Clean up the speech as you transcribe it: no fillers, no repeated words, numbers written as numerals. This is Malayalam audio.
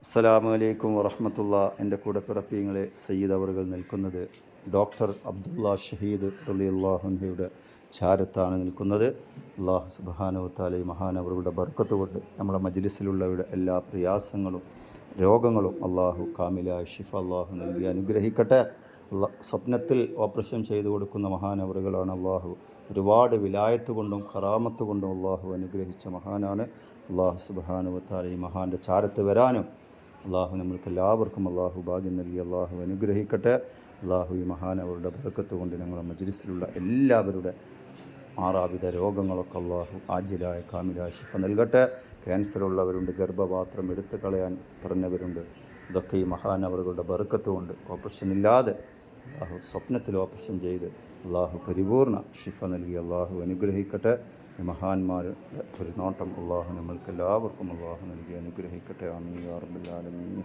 അസ്സലാമു അലൈക്കും വറഹ്മത്തുള്ള. എൻ്റെ കൂടെ പിറപ്പിയങ്ങളെ സയ്യിദ് അവറുകൾ നിൽക്കുന്നത് ഡോക്ടർ അബ്ദുള്ള ഷഹീദ് റളിയല്ലാഹു അൻഹുയുടെ ചാരത്താണ് നിൽക്കുന്നത്. അല്ലാഹു സുബ്ഹാനഹു വ തആല മഹാനവറുടെ ബർക്കത്ത് കൊണ്ട് നമ്മുടെ മജ്ലിസിലുള്ളവരുടെ എല്ലാ പ്രയാസങ്ങളും രോഗങ്ങളും അള്ളാഹു കാമിലായ ഷിഫ അള്ളാഹു നൽകി അനുഗ്രഹിക്കട്ടെ. സ്വപ്നത്തിൽ ഓപ്പറേഷൻ ചെയ്തു കൊടുക്കുന്ന മഹാനവറുകളാണ്. അള്ളാഹു ഒരുപാട് വിലായത്ത് കൊണ്ടും കറാമത്ത് കൊണ്ടും അള്ളാഹു അനുഗ്രഹിച്ച മഹാനാണ്. അള്ളാഹു സുബ്ഹാനഹു വ തആല മഹാൻ്റെ ചാരത്ത് വരാനും അള്ളാഹു നമ്മൾക്ക് എല്ലാവർക്കും അള്ളാഹു ഭാഗ്യം നൽകി അള്ളാഹു അനുഗ്രഹിക്കട്ടെ. അള്ളാഹു ഈ മഹാനവറുടെ ബർക്കത്ത് കൊണ്ട് ഞങ്ങളുടെ മജ്ലിസിലുള്ള എല്ലാവരുടെ മാറാവിധ രോഗങ്ങളൊക്കെ അള്ളാഹു ആജിലായ കാമിലായ ശിഫ നൽകട്ടെ. ക്യാൻസർ ഉള്ളവരുണ്ട്, ഗർഭപാത്രം എടുത്തു കളയാൻ പറഞ്ഞവരുണ്ട്. ഇതൊക്കെ ഈ മഹാനവറുകളുടെ ബർക്കത്ത് കൊണ്ട് ഓപ്പറേഷൻ ഇല്ലാതെ അള്ളാഹു സ്വപ്നത്തിൽ ഓപ്പറേഷൻ ചെയ്ത് അള്ളാഹു പരിപൂർണ ഷിഫ നൽകി അള്ളാഹു അനുഗ്രഹിക്കട്ടെ. ഈ മഹാന്മാരുടെ ഒരു നോട്ടം അള്ളാഹു നമ്മൾക്ക് എല്ലാവർക്കും അള്ളാഹു നൽകി അനുഗ്രഹിക്കട്ടെ. ആമീൻ യാ റബ്ബൽ ആലമീൻ.